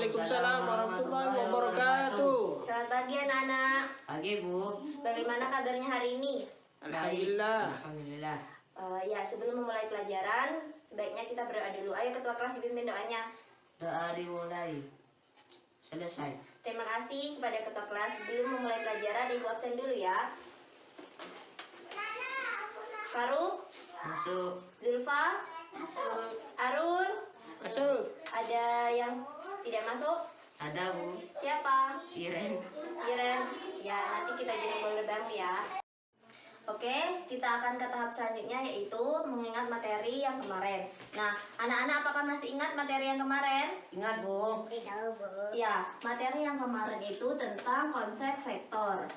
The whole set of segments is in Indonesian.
Waalaikumsalam warahmatullahi wabarakatuh. Selamat pagi anak-anak. Pagi Bu. Bagaimana kabarnya hari ini? Alhamdulillah. Alhamdulillah. Ya, sebelum memulai pelajaran, sebaiknya kita berdoa dulu. Ayo ketua kelas dipimpin doanya. Doa dimulai. Selesai. Terima kasih kepada ketua kelas. Sebelum memulai pelajaran, Ibu absen dulu ya. Faruk, Masuk. Zulfa, masuk. Arun, Masuk. ada yang tidak masuk? Ada Bu. Siapa? Iren. Iren. Ya, nanti kita jadi boleh bantu ya. Oke, kita akan ke tahap selanjutnya, yaitu mengingat materi yang kemarin. Nah, anak-anak apakah masih ingat materi yang kemarin? Ingat Bu. Ya, materi yang kemarin itu tentang konsep vektor.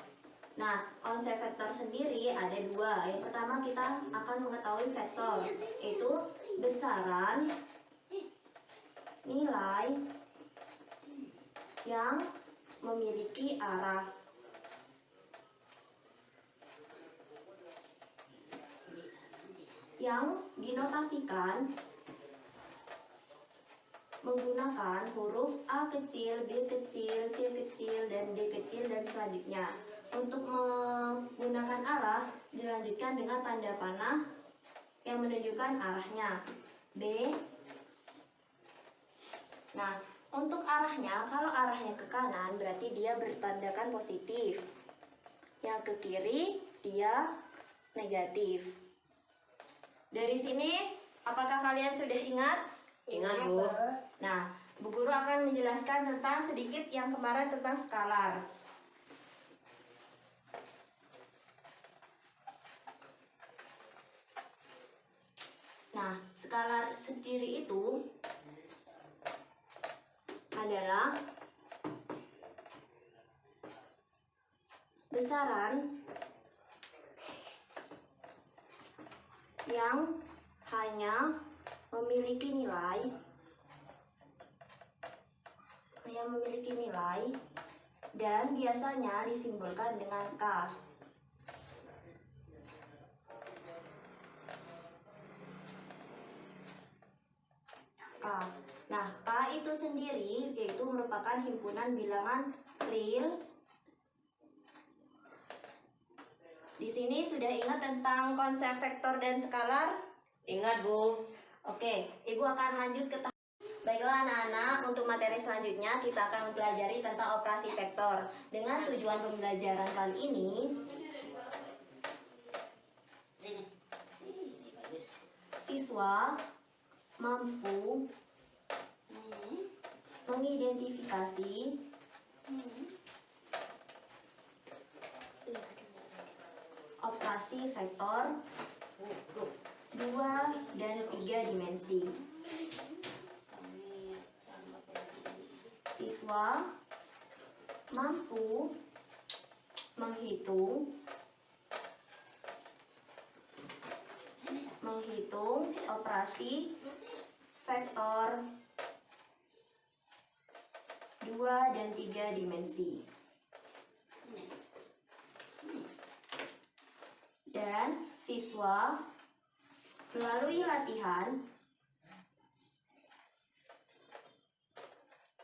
Nah, konsep vektor sendiri ada dua. Yang pertama kita akan mengetahui vektor, yaitu besaran nilai yang memiliki arah. Yang dinotasikan menggunakan huruf A kecil, B kecil, C kecil, dan D kecil, dan selanjutnya. Untuk menggunakan arah, dilanjutkan dengan tanda panah yang menunjukkan arahnya. B. Nah, untuk arahnya, kalau arahnya ke kanan, berarti dia bertandakan positif. Yang ke kiri, dia negatif. Dari sini, apakah kalian sudah ingat? Ingat Bu. Nah, Bu Guru akan menjelaskan tentang sedikit yang kemarin tentang skalar. Nah, skalar sendiri itu adalah besaran yang hanya memiliki nilai dan biasanya disimbolkan dengan K. Nah, K itu sendiri yaitu merupakan himpunan bilangan real. Di sini sudah ingat tentang konsep vektor dan skalar? Ingat Bu. Oke, Ibu akan lanjut ke tahap. Baiklah anak-anak, untuk materi selanjutnya kita akan mempelajari tentang operasi vektor. Dengan tujuan pembelajaran kali ini, siswa mampu mengidentifikasi operasi vektor 2 dan 3 dimensi. Siswa mampu menghitung operasi vektor 2 dan 3 dimensi. Dan siswa melalui latihan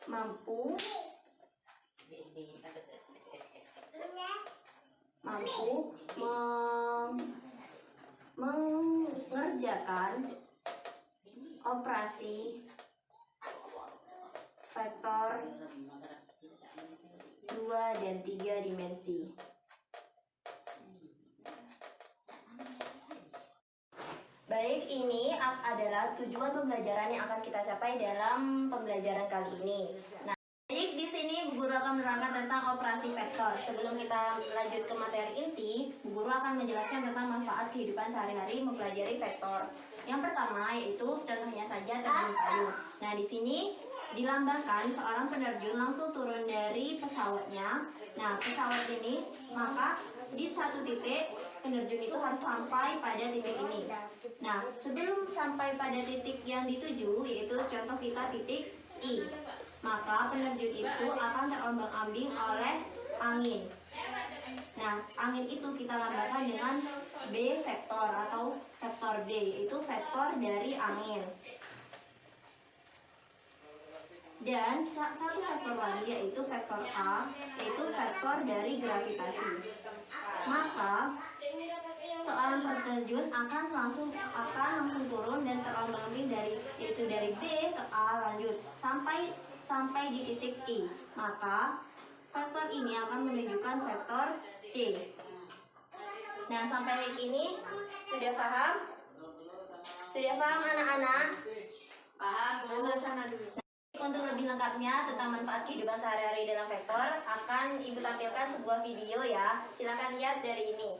mampu mengerjakan operasi vektor 2 dan 3 dimensi. Baik, ini adalah tujuan pembelajaran yang akan kita capai dalam pembelajaran kali ini. Nah, baik, di sini Bu Guru akan menerangkan tentang operasi vektor. Sebelum kita lanjut ke materi inti, Bu Guru akan menjelaskan tentang manfaat kehidupan sehari-hari mempelajari vektor. Yang pertama yaitu contohnya saja terjun payung. Nah, di sini dilambangkan seorang penerjun langsung turun dari pesawatnya. Nah, pesawat ini maka di satu titik penerjun itu harus sampai pada titik ini. Nah, sebelum sampai pada titik yang dituju, yaitu contoh kita titik I, maka penerjun itu akan terombang-ambing oleh angin. Nah, angin itu kita lambangkan dengan B vektor atau vektor B, yaitu vektor dari angin. Dan satu vektor lagi yaitu vektor A, yaitu vektor dari gravitasi. Maka seorang peterjun akan langsung turun dan terombang-ambing dari B ke A lanjut sampai di titik I. Maka vektor ini akan menunjukkan vektor C. Nah, sampai ini sudah paham? Sudah paham anak-anak? Paham, Bu. Sana dulu. Untuk lebih lengkapnya tentang manfaat kehidupan sehari-hari dalam vektor, akan Ibu tampilkan sebuah video ya. Silakan lihat dari ini.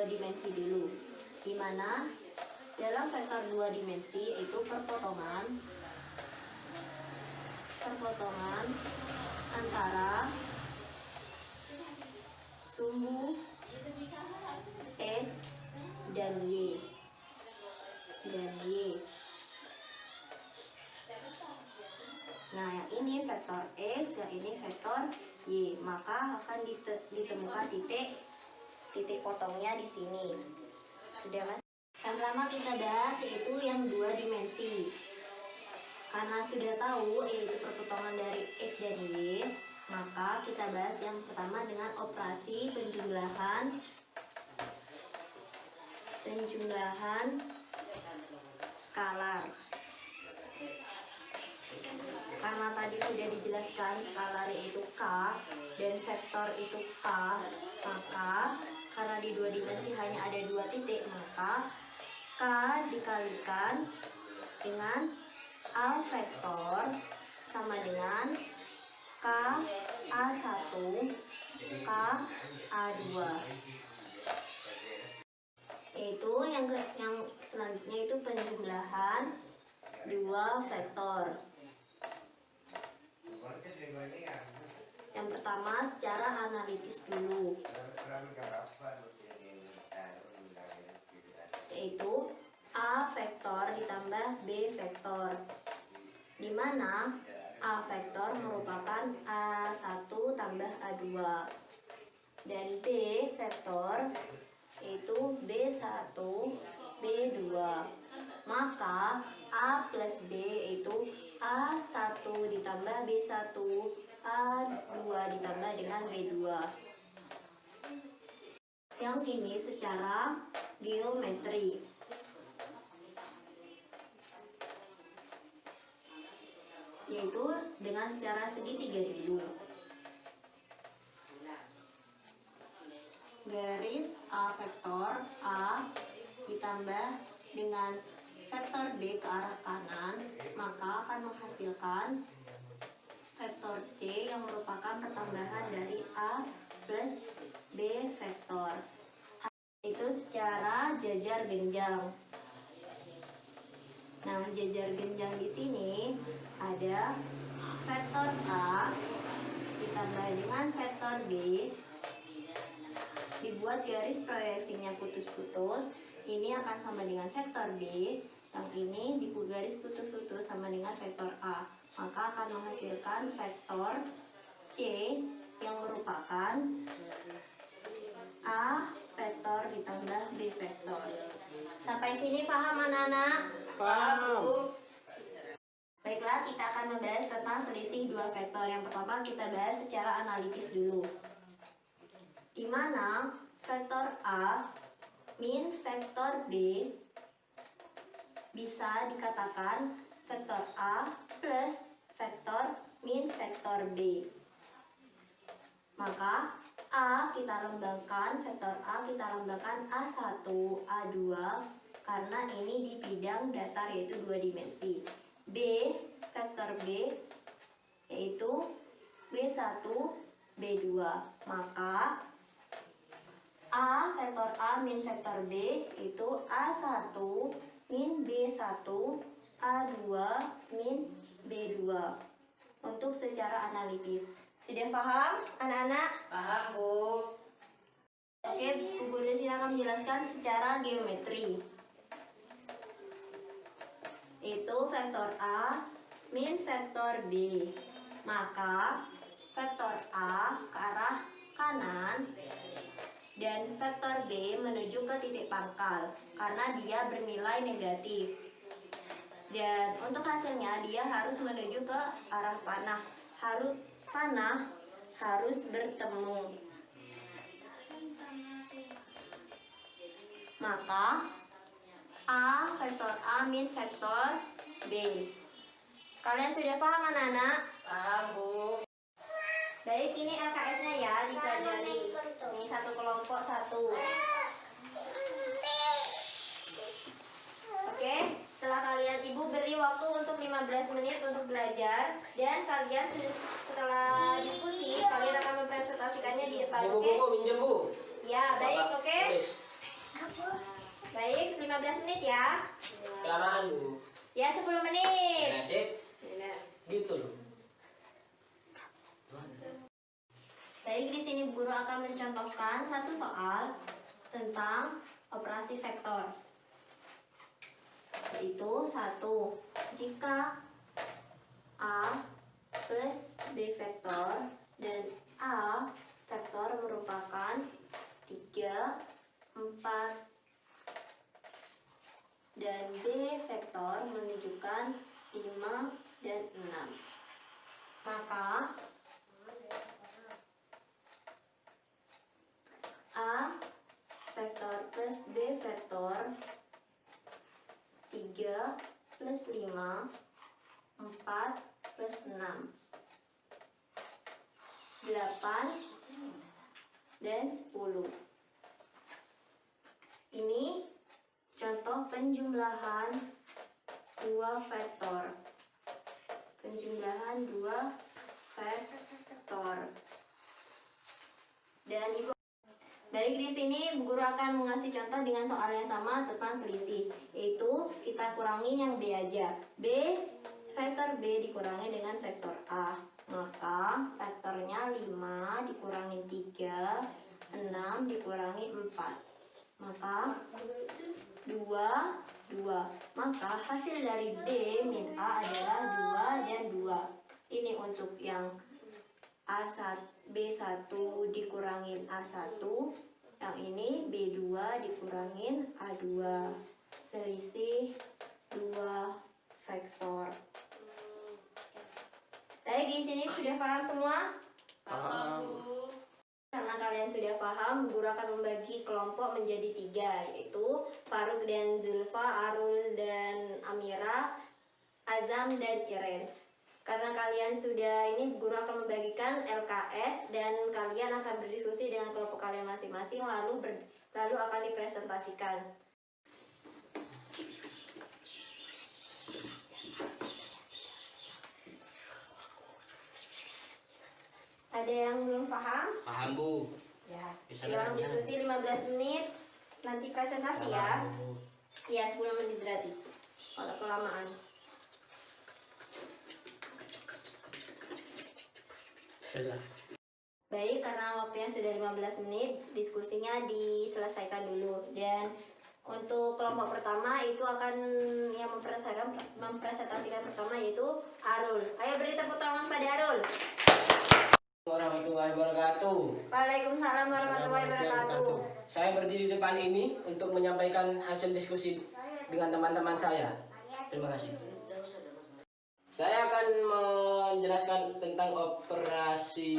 dimensi dulu, di mana dalam vektor dua dimensi yaitu perpotongan antara sumbu X dan Y Nah, yang ini vektor X, yang ini vektor Y, maka akan ditemukan titik potongnya di sini. Sudah, Mas? Yang pertama kita bahas yaitu yang dua dimensi. Karena sudah tahu yaitu perpotongan dari X dan Y, maka kita bahas yang pertama dengan operasi penjumlahan skalar. Karena tadi sudah dijelaskan skalar yaitu K dan vektor itu K, maka karena di dua dimensi hanya ada dua titik, maka K dikalikan dengan A vektor sama dengan K A1 K A2. Yaitu yang selanjutnya itu penjumlahan dua vektor. Yang pertama secara analitis dulu, yaitu A vektor ditambah B vektor, di mana A vektor merupakan A1 tambah A2 dan B vektor yaitu B1 B2, maka A plus B yaitu A1 ditambah B1 A2 ditambah dengan B2. Yang ini secara geometri, yaitu dengan secara segitiga dulu. Garis A vektor A ditambah B dengan vektor B ke arah kanan, maka akan menghasilkan vektor C yang merupakan pertambahan dari A plus B vektor. Itu secara jajar genjang. Nah, jajar genjang di sini ada vektor A ditambah dengan vektor B, dibuat garis proyeksinya putus-putus. Ini akan sama dengan vektor B, yang ini dibuat garis putus-putus sama dengan vektor A. Maka akan menghasilkan vektor C yang merupakan A vektor ditambah B vektor. Sampai sini paham anak-anak? Paham. Baiklah, kita akan membahas tentang selisih dua vektor. Yang pertama kita bahas secara analitis dulu, di mana vektor A min vektor B bisa dikatakan vektor A plus vektor min vektor B. Maka A kita lambangkan, vektor A kita lambangkan A1, A2 karena ini di bidang datar yaitu 2 dimensi. B, vektor B yaitu B1, B2. Maka A vektor A min vektor B itu A1 min B1, A2 min B2. Untuk secara analitis. Sudah paham anak-anak? Paham, Bu. Oke, Bu Guru silakan menjelaskan secara geometri. Itu vektor A min vektor B. Maka vektor A ke arah kanan dan vektor B menuju ke titik pangkal karena dia bernilai negatif. Dan untuk hasilnya dia harus menuju ke arah panah. Panah harus bertemu. Maka A vektor A min vektor B. Kalian sudah paham anak-anak? Paham, Bu. Baik, ini LKS-nya ya, dipelajari. Ini satu kelompok satu. Oke, setelah kalian ibu beri waktu untuk 15 menit untuk belajar dan kalian setelah diskusi kalian akan mempresentasikannya di depan, Bu, oke? Bu, minjem, Bu. Ya, baik, oke? Tulis. Baik, 15 menit ya. Kelamaan, Bu. Ya, 10 menit. Nah, sip. Ya. Gitu loh. Baik, di sini guru akan mencontohkan satu soal tentang operasi vektor. Yaitu 1. Jika A plus B vektor dan A vektor merupakan 3, 4 dan B vektor menunjukkan 5 dan 6. Maka A vektor plus B vektor 3 plus 5, 4 plus 6, 8 dan 10. Ini contoh penjumlahan dua vektor. Penjumlahan dua vektor. Dan ibu baik, di sini Bu Guru akan mengasih contoh dengan soal yang sama tentang selisih, yaitu kita kurangin yang B aja. B, vektor B dikurangi dengan vektor A. Maka vektornya 5 dikurangi 3, 6 dikurangi 4. Maka 2, 2. Maka hasil dari B min A adalah 2 dan 2. Ini untuk yang B1 dikurangin A1, yang ini B2 dikurangin A2. Selisih 2 vektor. Baik, di sini sudah paham semua? Paham. Karena kalian sudah paham, guru akan membagi kelompok menjadi 3, yaitu Faruk dan Zulfa, Arul dan Amira, Azam dan Iren. Karena kalian sudah ini, guru akan membagikan LKS dan kalian akan berdiskusi dengan kelompok kalian masing-masing, lalu akan dipresentasikan. Ada yang belum paham? Paham, Bu. Ya, Bisa silang lagi. diskusi 15 menit. Nanti presentasi ya. Paham, Bu. Ya, 10 menit berarti. Kalau kelamaan. Sudah. Baik, karena waktunya sudah 15 menit, diskusinya diselesaikan dulu. Dan untuk kelompok pertama itu akan yang mempresentasikan pertama yaitu Arul. Ayo beri tepuk tangan pada Arul. Warahmatullahi wabarakatuh. Waalaikumsalam warahmatullahi wabarakatuh. Saya berdiri di depan ini untuk menyampaikan hasil diskusi dengan teman-teman saya. Terima kasih. Saya akan menjelaskan tentang operasi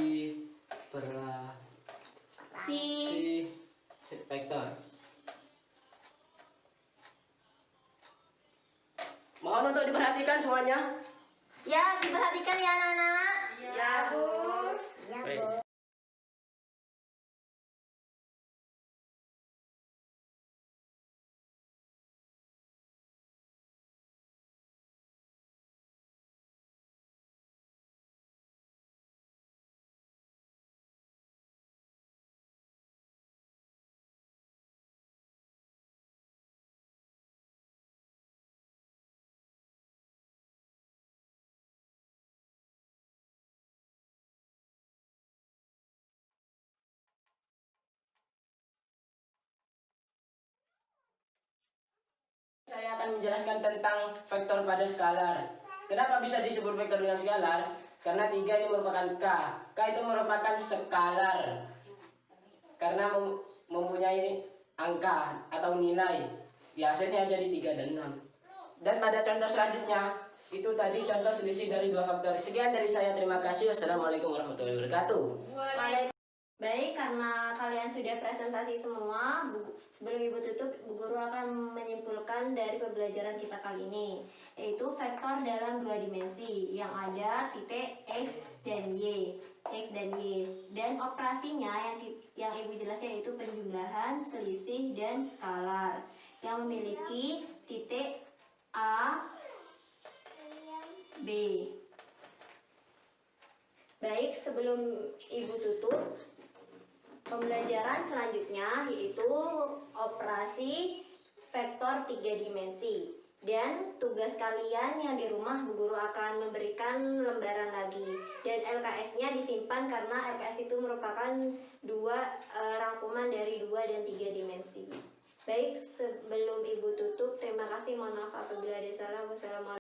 vektor. Mohon untuk diperhatikan semuanya. Ya, diperhatikan ya anak-anak. Ya, Bu. Baik. Saya akan menjelaskan tentang vektor pada skalar. Kenapa bisa disebut vektor dengan skalar? Karena 3 ini merupakan K. K itu merupakan skalar. Karena mempunyai angka atau nilai. Biasanya jadi 3 dan 6. Dan pada contoh selanjutnya, itu tadi contoh selisih dari 2 faktor. Sekian dari saya, terima kasih. Wassalamualaikum warahmatullahi wabarakatuh. Baik, karena kalian sudah presentasi semua, sebelum Ibu tutup, Bu Guru akan menyimpulkan dari pembelajaran kita kali ini, yaitu vektor dalam 2 dimensi yang ada titik X dan Y. Dan operasinya yang Ibu jelaskan yaitu penjumlahan, selisih, dan skalar yang memiliki titik A, B. Baik, sebelum Ibu tutup, pembelajaran selanjutnya yaitu operasi vektor 3 dimensi. Dan tugas kalian yang di rumah, Bu Guru akan memberikan lembaran lagi. Dan LKS-nya disimpan karena LKS itu merupakan rangkuman dari 2 dan 3 dimensi. Baik, sebelum Ibu tutup, terima kasih. Mohon maaf apabila ada salah. Wassalamualaikum.